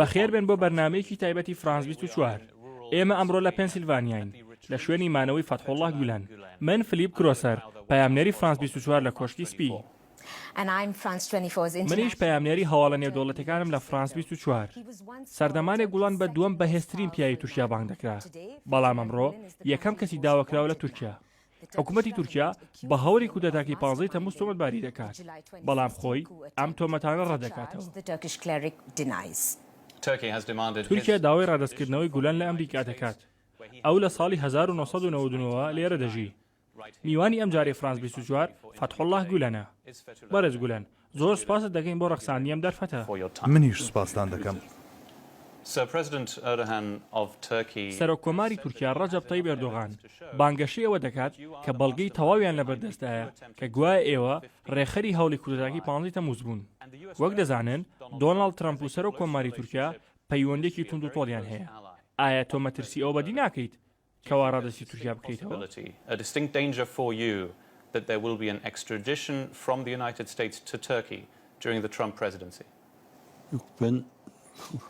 بەخێر بن بۆ بەرنامەیەکی تایبەتی فرانس 24. ئێمە ئەمڕۆ لە پێنسیلڤانیاین لە شوێنی مانەوەی فەتحوڵڵاه گولان. من فلیپ کرۆسەر، پەیامنێری فرانس 24 لە کۆشکی سپی. منیش پەیامنێری هەواڵە نێودەوڵەتیەکانم لە فرانس 24. سەردەمانێک گوڵان بە دووەم بەهێزترین پیاوی تورکیا بانگ دەکرا، بەڵام ئەمڕۆ یەکەم کەسی داواکراوە لە تورکیا. حکوومەتی تورکیا بە هەوڵی کودەتاکی 15 تەمووز تۆمەتباری دەکات، بەڵام خۆی ئەم تۆمەتانە ڕەدەکاتەوە. تورکیا داوای ڕادەستکردنەوەی گولان لە ئەمریکا دەکات. ئەو لە ساڵی 1999 لێرە دەژی. میوانی ئەم جارەی فرانس 24 فەتحوڵڵاه گولانە. بەرز گولان، زۆر سوپاست دەکەین بۆ ڕەخساندنی ئەم دەرفەتە. منیش سوپاستان دەکەم. سەرۆکۆماری تورکیا ڕەجەب تەیب ئێردۆغان بانگەشەی ئەوە دەکات کە بەڵگەی تەواویان لەبەردەستایە کە گوایە ئێوە ڕێخەری هەوڵی کودەتاکی 15 تەمووز بوون. وەک دەزانن دۆناڵد ترەمپ و سەرۆکۆماری تورکیا پەیوەندێکی تونند و تۆڵیان هەیە. ئایا تۆ مەترسی ئەو بەدی ناکەیت کەوا ڕادەستی تورکیا بکەیتەوە؟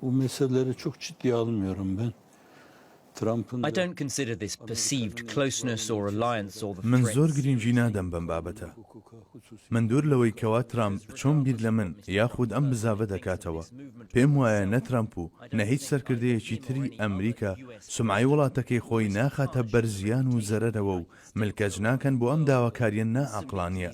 Bu meseleleri çok ciddiye almıyorum ben. I don't consider this perceived closeness or alliance or the من زۆر threats. گرنگی نادەم بەم بابەتە. من دوور لەوەی کەوا ترامپ چۆن بیر لە من یاخود ئەم بزاوە دەکاتەوە. پێم وایە نە ترامپ و نە هیچ سەرکردەیەکی تری ئەمریکا سمعی وڵاتەکەی خۆی ناخاتە بەرزیان و زەرەرەوە و ملکەج ناکەن بۆ ئەم داواکاریە نائەقڵانیە.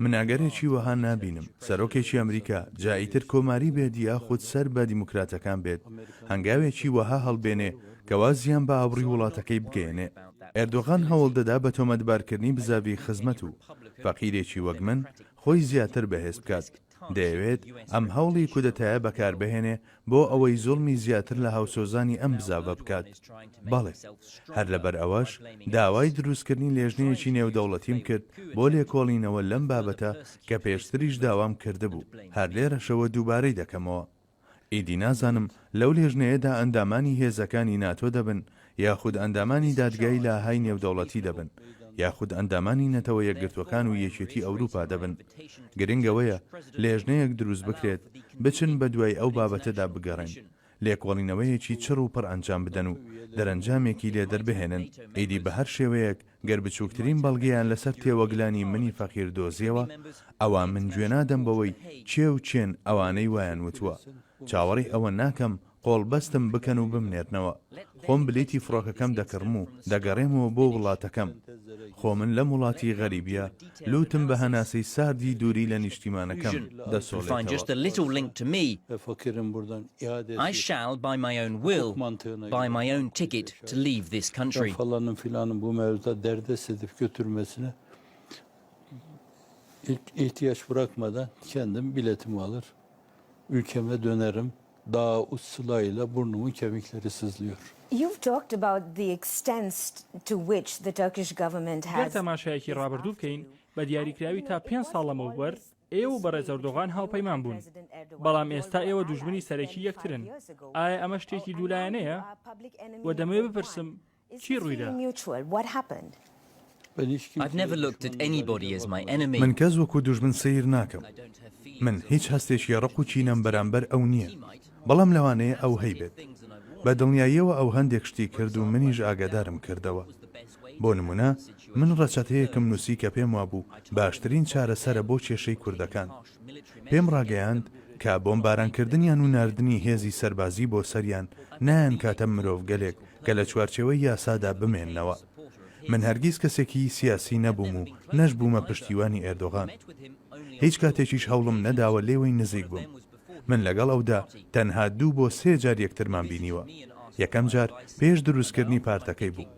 من ئەگەرێکی وەها نابینم سەرۆکێکی ئەمریکا جاییتر کۆماری بێت یاخود سەر بە دیموکراتەکان بێت هەنگاوێکی وەها هەڵبێنێ کەوا زیان بە ئابڕووی وڵاتەکەی بگەێنێ. ئێردۆغان هەوڵ دەدا بە تۆمەتبارکردنی بزاوی خزمەت و فەقیرێکی وەک من خۆی زیاتر بەهێز بکات. دەیەوێت ئەم هەوڵی کودەتایە بەکاربهێنێ بۆ ئەوەی زوڵمی زیاتر لە هاوسۆزانی ئەم بزاوە بکات. بەڵێ، هەر لەبەر ئەوەش داوای دروستکردنی لێژنەیەکی نێودەوڵەتیم کرد بۆ لێکۆڵینەوە لەم بابەتە کە پێشتریش داوام کردبوو. هەر لێرەشەوە دووبارەی دەکەمەوە. ئیدی نازانم لەو لێژنەیەدا ئەندامانی هێزەکانی ناتۆ دەبن یاخود ئەندامانی دادگای لاهای نێودەوڵەتی دەبن یاخود ئەندامانی نەتەوە یەکگرتوەکان و یەکێتی ئەوروپا دەبن. گرنگەوەیە لێژنەیەک دروست بکرێت بچن بە دوای ئەو بابەتەدا بگەڕێن، لێکۆڵینەوەیەکی چڕ و پڕ ئەنجام بدەن و دەرەنجامێکی لێ دەربهێنن. ئیدی بە هەر شێوەیەک گەر بچووکترین بەڵگەیان لەسەر تێوەگلانی منی فەقیر دۆزیەوە ئەوان من گوێ نادەم بەوەی چێ و چێن ئەوانەی وایان وتووە. چاوەڕی ئەوە ناکەم قۆڵ بەستم بکەن و بمنێرنەوە. خۆم بلیتی فڕۆکەکەم دەکڕم و دەگەڕێمەوە بۆ وڵاتەکەم. خۆ من لەم وڵاتی غەریبیە لوتم بە هەناسەی ساردی دووری لە نیشتیمانەکەم دەسۆڵێتەوە. I shall, by my own will, buy my own ticket to leave this country. Falanın filanın bu mevzuda derdest edip götürmesine ihtiyaç bırakmadan kendim biletimi alır, ülkeme dönerim. Daha ussulayla burnumun kemikleri sızlıyor. You've talked about the extent to which the Turkish government گەر has تەماشایەکی ڕابردوو بکەین بە دیاریکراوی تا 5 ساڵ لەمەوبەر ئێوە و بەڕێز ئەردۆغان هاوپەیمان بوون، بەڵام ئێستا ئێوە دوژمنی سەرەکی یەکترن. ئایا ئەمە شتێکی دوولایەنەیە؟ و دەمەوێت بپرسم چی ڕوویدا؟ I've never looked at anybody as my enemy. من کەس وەکو دوژمن سیر ناکەم. من هیچ هەستێکی ڕق و چینەم بەرامبەر ئەو نییە، بەڵام لەوانەیە ئەو هەیبێت. بە دڵنیاییەوە ئەو هەندێک شتی کرد و منیش ئاگادارم کردەوە. بۆ نمونە من ڕەچەتەیەکم نووسی کە پێم وابوو باشترین چارەسەرە بۆ کێشەی کوردەکان. پێم ڕاگەیاند کە بۆمبارانکردنیان و ناردنی هێزی سەربازی بۆ سەریان نایەن کاتە مرۆڤ گەلێک کە لە چوارچێوەی یاسادا بمێننەوە. من هەرگیز کەسێکی سیاسی نەبووم و نەش بوومە پشتیوانی ئێردۆغان. هیچ کاتێکیش هەوڵم نەداوە لێوەی نزیک بووم. من لەگەڵ ئەودا تەنها 2 بۆ 3 جار یەکترمان بینیوە. یەکەم جار پێش دروستکردنی پارتەکەی بوو.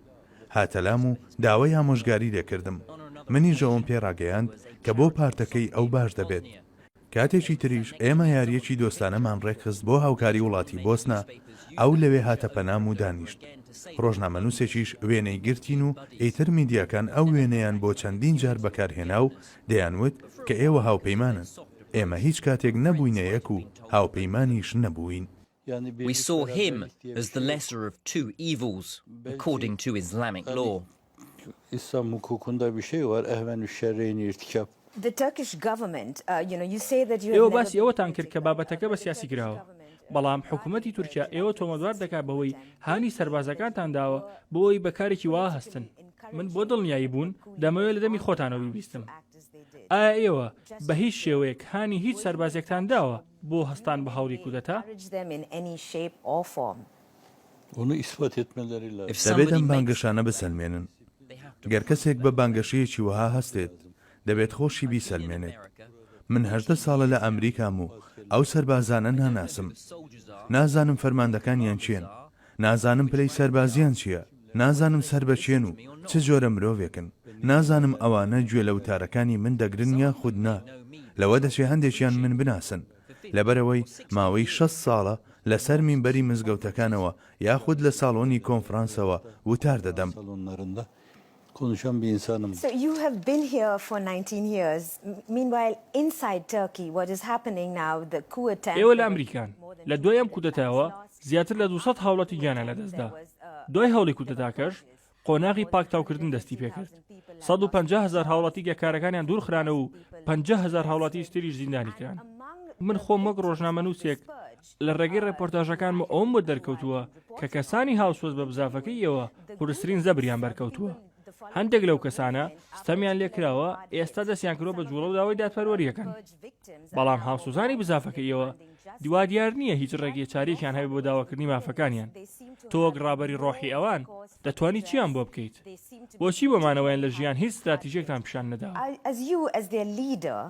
هاتەلام و داوای ئامۆژگاری لێکردم. منی ژەوم پێ ڕاگەیاند کە بۆ پارتەکەی ئەو باش دەبێت. کاتێکی تریش ئێمە یاریەکی دۆستانەمان ڕێکخست بۆ هاوکاری وڵاتی بۆسنا، ئەو لەوێ هاتە پەنام و دانیشت. ڕۆژنامەنووسێکیش وێنەی گرتین و ئیتر میدیاکان ئەو وێنەیان بۆ چەندین جار بەکارهێنا و دەیانوت کە ئێوە هاوپەیمانن. ئێمە هیچ کاتێک نەبووینە یەک و هاوپەیمانیش نەبووین. We saw him as the lesser of 2 evils, according to Islamic law. İslam hukukunda bir şey var. Ehvenü şerreyn irtikap. The Turkish government, you say that you ئێوە have باسی never ئەوەتان کرد کە بابەتەکە بە سیاسی کراوە بەڵام حکوومەتی تورکیا ئێوە تۆمەتبار دەکات بەوەی هانی سەربازەکانتان داوە بۆەوەی بەکارێکی وا هەستن من بۆ دڵنیایی بوون دەمەوێت لە دەمی خۆتانەوە بیستم ئایا ئێوە بە هیچ شێوەیەک هانی هیچ سەربازێکتان داوە بۆ هەستان بە هاوری کودەتا them in any shape or form. Onu ispat etmeleri lazım. If دەبێت somebody ئەم makes, بانگەشانە بسەلمێنن گەر کەسێک بە بانگەشەیەکی وها هەستێت دەبێت خۆشی بیسەلمێنێت من 18 ساڵە لە ئەمریکام و ئەو سەربازانە ناناسم نازانم فەرماندەکانیان چێن نازانم پلەی سەربازیان چییە نازانم سەر بەچێن و چه جۆرە مرۆڤێکن نازانم ئەوانە گوێ لە وتارەکانی من دەگرن یا خود نا لەوە دەچێ هەندێکیان من بناسن لەبەرەوەی ماوەی 6 ساڵە لەسەر مینبەری مزگەوتەکانەوە یاخود لە ساڵۆنی کۆنفرانسەوە وتار دەدەم Salonlarında konuşan bir insanım. So you have been here for 19 years. Meanwhile, inside Turkey, what is happening now, the coup attempt... ئێوە لە ئەمریکان لە دوای ئەم کودەتاوە زیاتر لە 200 هاوڵاتی گیانە لەدەستدا دوای هەوڵی کودەتاکەش قۆناغی پاکتاوکردن دەستی پێکرد 150,000 هاوڵاتی گەکارەکانیان دوورخرانە و 50,000 هاوڵاتی تریش زیندانی کران من خۆم وەک ڕۆژنامەنووسێک لە ڕێگەی ڕێپۆرتاژەکانم ئەوم بۆ دەرکەوتووە کە کەسانی هاوسۆز بە بزافەکەیەوە قورسترین زەبریان بەرکەوتووە هەندێک لەو کەسانە ستەمیان لێکراوە ئێستا دەستیان کردوە بە جوڵە و داوای دادپەروەریەکەن بەڵام هاوسۆزانی بزافەکەیەوە دیوا دیار نییە هیچ ڕێگەی چاریکیان هەبێت بۆ داواکردنی مافەکانیان تۆ وەک ڕابەری ڕۆحی ئەوان دەتوانی چیان بۆ بکەیت بۆچی بۆمانەوەیان لە ژیان هیچ استراتیژێکتان پیشان نەداوە As you, as their leader,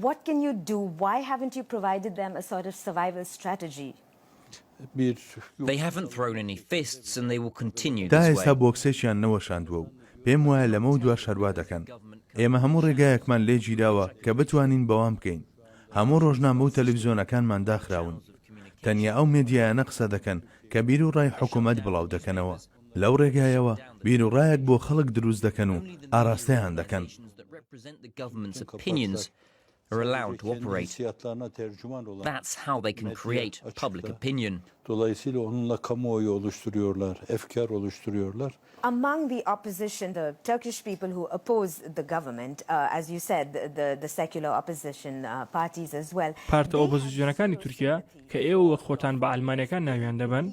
what can you do? Why haven't you provided them a sort of survival strategy? Bir they haven't thrown any fists and they will continue تا this ئێستا way. بۆکسێکیان نەوەشاندووە و پێم وایە لەمە و دووار شەروا دەکەن ئێمە هەموو ڕێگایەکمان لێ گیراوە کە بتوانین بەوام بکەین هەموو ڕۆژنامە و تەلەڤیزیۆنەکانمان داخراون تەنیا ئەو مێدیایانە قسە دەکەن کە بیر و ڕای حکوومەت بڵاو دەکەنەوە لەو ڕێگایەوە بیر و ڕایەک بۆ خەڵک دروست دەکەن و ئاراستەیان دەکەن are allowed to operate. hissiyatlarına tercüman olan. That's how they can create public opinion. Dolayısıyla onunla kamuoyu oluşturuyorlar, efkar oluşturuyorlar. Among the opposition, the Turkish people who oppose the government, as you said, the secular opposition parties as well. پارتە ئۆپۆزیسیۆنەکانی تورکیا کە ئێوە خۆتان بە ئەلمانیەکان ناویان دەبن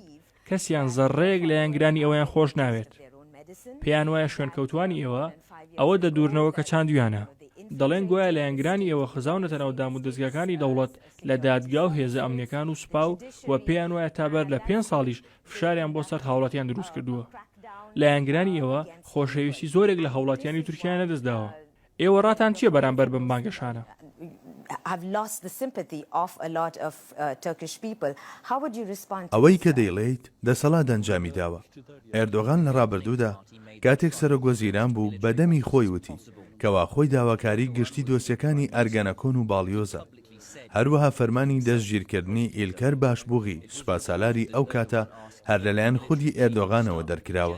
کەسیان زەڕێک لە یانگرانی ئەوەیان خۆش ناوێت پێیان وایە شوێنکەوتوانی ئێوە ئەوە دەدورنەوە کە چاندویانە دەڵێن گوایە لە یانگرانی ئێوە خزاونەتە ناو دام و دەستگاکانی دەوڵەت لە دادگا و هێزە ئەمنیەکان و سوپا و پێیان وایە تابەر لە 5 ساڵیش فشاریان بۆ سەر هاوڵاتیان دروست کردووە لە یانگرانی ئێوە خۆشەویستی زۆرێک لە هاوڵاتیانی تورکیان نەدەستداوە ئێوە ڕاتان چییە بەرامبەر بم بانگەشانە have lost the sympathy of a lot of Turkish people. How would you respond to ئەوەی کە دەیڵێیت دەسەڵات ئەنجامی داوە ئێردۆغان لە ڕابردوودا کاتێک سەرۆکوەزیران بوو بەدەمی خۆی وتی کەوا خۆی داواکاری گشتی دۆسیەکانی ئەرگەنەکۆن و باڵیۆزە هەروەها فەرمانی دەستگیرکردنی ئیلکەر باشبوغی سوپاسالاری ئەو کاتە هەر لەلایەن خودی ئێردۆغانەوە دەرکراوە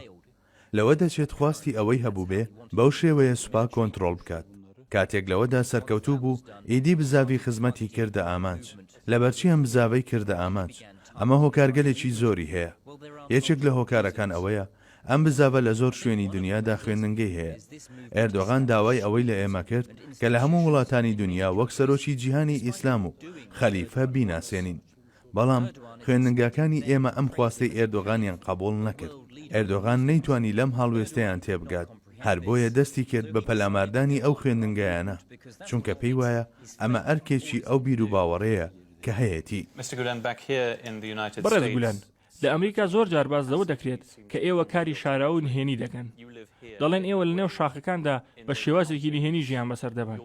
لەوە دەچێت خواستی ئەوەی هەبوو بێ بەو شێوەیە سوپا کۆنتڕۆڵ بکات کاتێک لەوەدا سەرکەوتوو بوو ئیدی بزاوی خزمەتی کردە ئامانج لەبەرچی ئەم بزاوەی کردە ئامانج ئەمە هۆکارگەلێکی زۆری هەیە یەکێک لە هۆکارەکان ئەوەیە ئەم بزاوە لە زۆر شوێنی دنیادا خوێندنگەی هەیە ئێردۆغان داوای ئەوەی لە ئێمە کرد کە لە هەموو وڵاتانی دنیا وەک سەرۆکی جیهانی ئیسلام و خەلیفە بیناسێنین بەڵام خوێندنگاکانی ئێمە ئەم خواستەی ئێردۆغانیان قبول نەکرد ئێردۆغان نەیتوانی لەم هەڵوێستەیان تێبگات هەر بۆیە دەستی کرد بە پەلاماردانی ئەو خوێندنگایانە چونکە پێی وایە ئەمە ئەرکێکی ئەو بیر و باوەڕەیە کە هەیەی بەڕێز گولان لە ئەمریکا زۆر جار باز لەوە دەکرێت کە ئێوە کاری شاراوە و نهێنی دەکەن دەڵێن ئێوە لە نێو شاخەکاندا بە شێوازێکی نهێنی ژیان بەسەر دەبن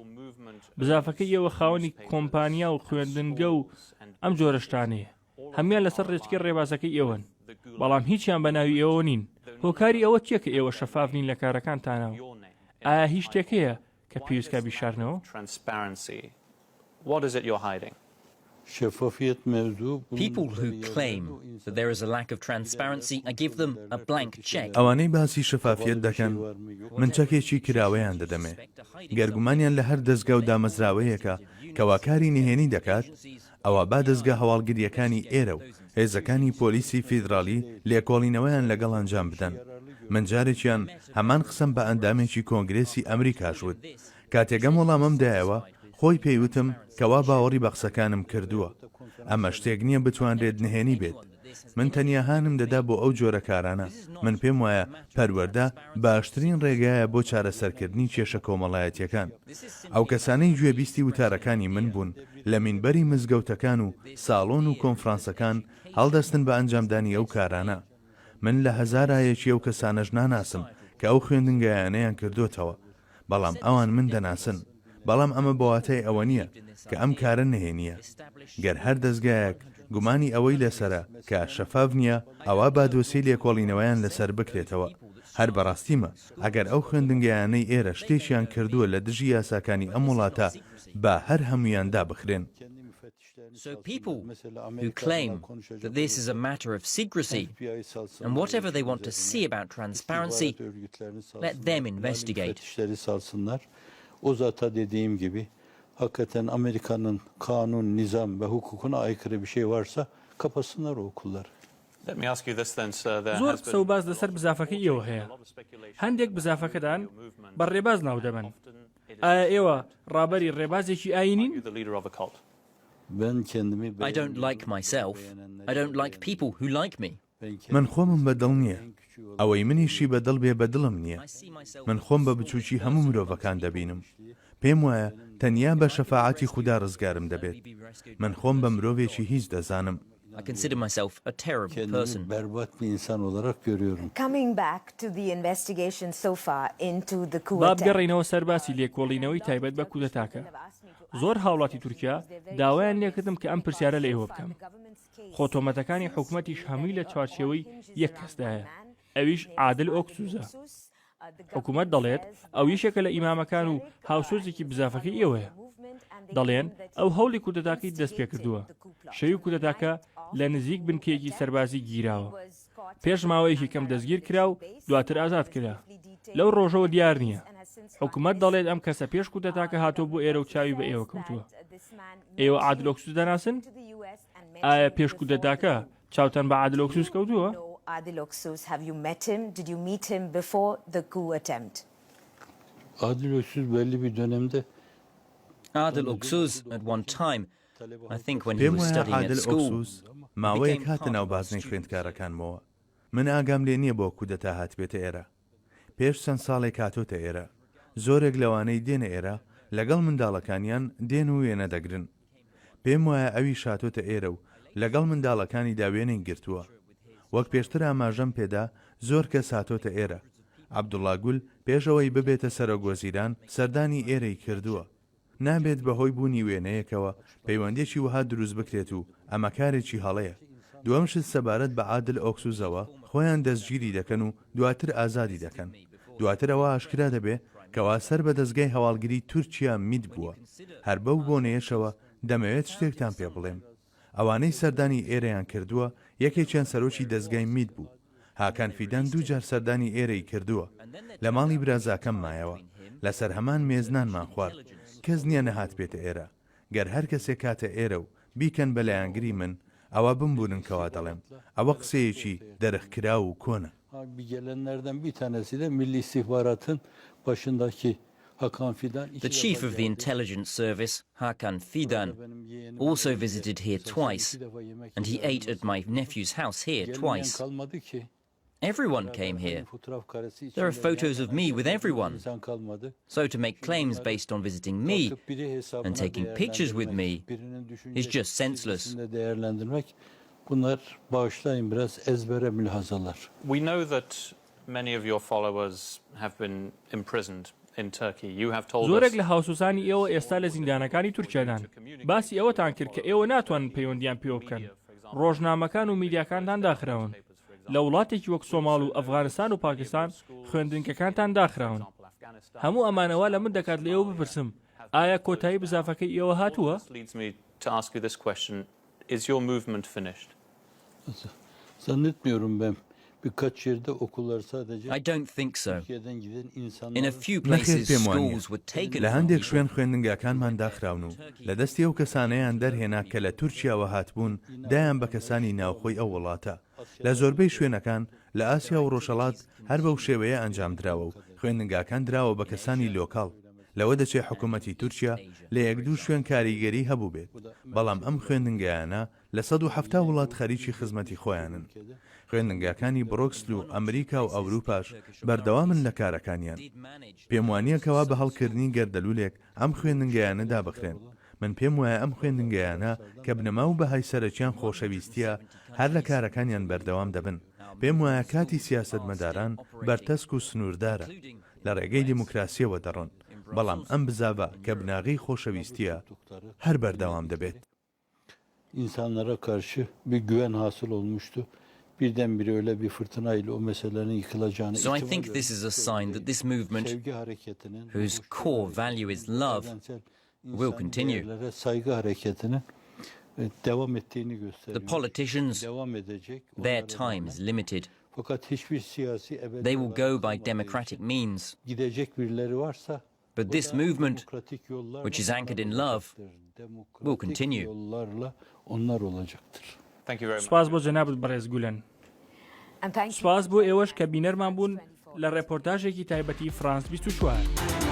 بزافەکەی ئێوە خاوەنی کۆمپانیا و خوێندنگە و ئەم جۆرە شتانەیە هەمیان لەسەر ڕێچکی ڕێبازەکەی ئێوەن بەڵام هیچیان بە ناوی ئێوە نین هۆکاری ئەوە چییە کە ئێوە شەفاف نین لە کارەکانتانەوە ئایا هیچ شتێکەیە کە پێویستکە بیشارنەوە Şeffafiyet mevzu. People who claim that there is a lack of transparency, I give them a blank check. ئەوانەی باسی شەفافیت دەکەن من چەکێکی کراوەیان دەدەمێ گەرگومانیان لە هەر دەستگا و دامەزراوەیەکە کەوا کاری نهێنی دەکات ئەوە با دەستگا هەواڵگریەکانی ئێرە و هێزەکانی پۆلیسی فیدرالی لێکۆڵینەوەیان لەگەڵ ئەنجام بدەن من جارێکیان هەمان قسەم بە ئەندامێکی کۆنگرێسی ئەمریکاش وت کە کاتێگەم وەڵامەم دایەوە خۆی پێیوتم کەوا باوەڕی بە قسەکانم کردووە. ئەمە شتێک نییە بتوانرێت نهێنی بێت. من تەنیا هانم دەدا بۆ ئەو جۆرە کارانە. من پێم وایە پەروەردە باشترین ڕێگایە بۆ چارەسەرکردنی کێشە کۆمەڵایەتیەکان. ئەو کەسانەی گوێبیستی وتارەکانی من بوون لە مینبەری مزگەوتەکان و ساڵۆن و کۆنفرانسەکان هەڵدەستن بە ئەنجامدانی ئەو کارانە. من لە هەزارایەکی ئەو کەسانەش ناناسم کە ئەو خوێندنگایانەیان کردوتەوە، بەڵام ئەوان من دەناسن. بەڵام ئەمە بەواتای ئەوە نییە کە ئەم کارە نهێنیە. گەر هەر دەستگایەک گومانی ئەوەی لەسرە کە شەفاف نییە، ئەوە با دۆسی لێکۆڵینەوەیان لەسەر بکرێتەوە. هەر بەڕاستیمە ئەگەر ئەو خوێندنگایانەی ئێرە شتێکیان کردووە لە دژی یاساکانی ئەم وڵاتە با هەر هەمویاندا بخرێن. So people who claim that this is a matter of secrecy and whatever they want to see about transparency, let them investigate. O zaten dediğim gibi hakikaten Amerika'nın kanun, nizam ve hukukuna aykırı bir şey varsa kapasınlar o okulları. زۆر قسە و باز لەسەر بزافەکەی ئێوە هەیە. هەندێک بزافەکەدان بە ڕێباز ناو دەبن. ئایا ئێوە ڕابەری ڕێبازێکی ئاینین؟ I don't like myself. I don't like people who like me. من خۆمم بەدڵ نییە. ئەوەی منیشی بەدڵ بێ بەدڵم نییە. من خۆم بە بچووکی هەموو مرۆڤەکان دەبینم. پێم وایە تەنیا بە شەفاعەتی خودا ڕزگارم دەبێت. من خۆم بە مرۆڤێکی هیچ دەزانم. I consider myself a terrible person. Berbat bir insan olarak görüyorum. Coming back to the investigation so far into the coup با attempt. بگەڕێینەوە سەرباسی لێکۆڵینەوەی تایبەت بە کودەتاکە. زۆر هاوڵاتی تورکیا داوایان لێکردم کە ئەم پرسیارە لە ئێوە بکەم. خۆتۆمەتەکانی حکوومەتیش هەمووی لە چوارچێوەی یەک کەسدایە، ئەویش عادل ئۆکسوزە. حکوومەت دەڵێت ئەو یەکێکە لە ئیمامەکان و هاوسۆزێکی بزافەکەی ئێوەیە. دەڵێن ئەو هەوڵی کودەتاکەی دەست پێ کردووە. شەوی کودەتاکە لە نزیک بنکەیەکی سەربازی گیراوە. پێش ماوەیەکی کەم دەستگیر کرا و دواتر ئازاد کرا. لەو ڕۆژەوە دیار نییە. حکوومەت دەڵێت ئەم کەسە پێش کودەتاکە هاتۆ بۆ ئێرە و چاوی بە ئێوە کەوتووە. ئێوە عادل ئۆکسوس دەناسن؟ ئایا پێش کودەتاکە چاوتان بە عادل ئۆکسوس کەوتووە؟ Adil Oksuz, have you met him? Did you meet him before the coup attempt? Adil Öksüz belli bir dönemde Adil Oksuz, at one time, I think when he پێم was وایە studying at عادل school, ئۆکسوس ماوەیەک هاتە ناو بازنەی خوێندکارەکانمەوە. من ئاگام لێ نییە بۆ کودەتا هات بێتە ئێرە. پێش چەند ساڵێک هاتۆتە ئێرە. زۆرێک لەوانەی دێنە ئێرە لەگەڵ منداڵەکانیان دێن و وێنە دەگرن. پێم وایە ئەوی شاتۆتە ئێرە و لەگەڵ منداڵەکانیدا وێنەی گرتووە. وەک پێشتر ئاماژەم پێدا زۆر کەس هاتۆتە ئێرە. عەبدوڵڵا گول پێشەوەی ببێتە سەرۆگۆزیران سەردانی ئێرەی کردووە. نابێت بەهۆی بوونی وێنەیەکەوە پەیوەندێکی وها دروست بکرێت و ئەمە کارێکی هەڵەیە. دووەم شت سەبارەت بە عادل ئۆکسوزەوە خۆیان دەستگیری دەکەن و دواتر ئازادی دەکەن. دواتر ئەوە ئاشکرا دەبێ کەوا سەر بە دەستگای هەواڵگری تورکیا میت بووە. هەر بەو بۆنەیەشەوە دەمەوێت شتێکتان پێ بڵێم. ئەوانەی سەردانی ئێرەیان کردووە یەکێکیان سەرۆکی دەستگای میت بوو. هاکان فیدان دووجار سەردانی ئێرەی کردووە. لە ماڵی برازاکەم مایەوە. لەسەر هەمان مێزنانمان خوارد. کەس نییە نەهات بێتە ئێرە. گەر هەر کەسێک کاتە ئێرە و بیکەن بەلایەنگری من ئەوە بمبورن کەوا دەڵێم ئەوە قسەیەکی دەرەخکرا و کۆنە. bir gelenlerden bir tanesi de Milli İstihbarat'ın başındaki Hakan Fidan. the chief of the intelligence service, Hakan Fidan, also visited here twice, and he ate at my nephew's house here twice. Everyone came here. There are photos of me with everyone. So to make claims based on visiting me and taking pictures with me is just senseless. Bunlar bağışlayın biraz ezbere mülhazalar. We know that many of your followers have been imprisoned in Turkey. You have told us. زۆرێک لە هاوسوسانی ئێوە ئێستا لە زیندانەکانی تورکیادان. باسی ئەوەتان کرد کە ئێوە ناتوانن پەیوەندیان پێوە بکەن. ڕۆژنامەکان و میدیاکانتان داخراون. لە وڵاتێکی وەک سۆماڵ و ئەفغانستان و پاکستان خوێندنگەکانتان داخراون. هەموو ئەمانەوە لە من دەکات لە ئێوە بپرسم ئایا کۆتایی بزافەکەی ئێوە هاتووە؟ Leads me to ask you this question. Is your movement finished? Zannetmiyorum ben. Birkaç yerde okullar sadece I don't think so. Türkiye'den giden insanlar. In a few places, schools were taken لە from هەندێک people. شوێن خوێندنگەکانمان داخراون و لە دەستی ئەو کەسانەیان دەرهێنا کە لە تورکیاوە هاتبوون دایان بە کەسانی ناوخۆی ئەو وڵاتە. لە زۆربەی شوێنەکان لە ئاسیا و ڕۆژهەڵات هەر بەو شێوەیە ئەنجام دراوە و خوێندنگاکان دراوە بە کەسانی لۆکاڵ. لەوە دەچێت حکوومەتی تورکیا لە یەک دوو شوێن کاریگەری هەبوو بێت بەڵام ئەم خوێندنگایانە لە 170 وڵات خەریکی خزمەتی خۆیانن خوێندنگاکانی بڕۆکسل و ئەمریکا و ئەوروپاش بەردەوامن لە کارەکانیان پێم وانییەکەوا بە هەڵکردنی گەردەلوولێک ئەم خوێندنگایانە دابخرێن من پێم وایە ئەم خوێندنگایانە کە بنەما و بەهای سەرەکیان خۆشەویستیە هەر لە کارەکانیان بەردەوام دەبن پێم وایە کاتی سیاسەتمەداران بەرتەسک و سنووردارە لە ڕێگەی دیموکراسیەوە دەڕۆن بەڵام ئەم بزاوە کە بناغی خۆشەویستیە هەر بەردەوام دەبێت. İnsanlara karşı bir güven hasıl olmuştu. Birdenbire öyle bir fırtınayla o meselelerin yıkılacağını So I think this is a sign that this movement, sevgi hareketinin, whose core value is love, will continue. değerlere saygı hareketinin devam ettiğini gösteriyor. The politicians, Devam edecek. their time is limited. Fakat hiçbir siyasi ebedi They will go olarak by olmadığı democratic için means. gidecek birileri varsa But o this da movement, demokratik yollarla which is anchored in onlar love, olacaktır. will Demokratik continue. yollarla onlar olacaktır. Thank you very much. سوپاس بۆ جەنابەت بەڕێز گولەن And thank you. سوپاس بۆ ئێوەش کە بینەرمان بوون لە ڕێپۆرتاژێکی تایبەتی فرانس 24.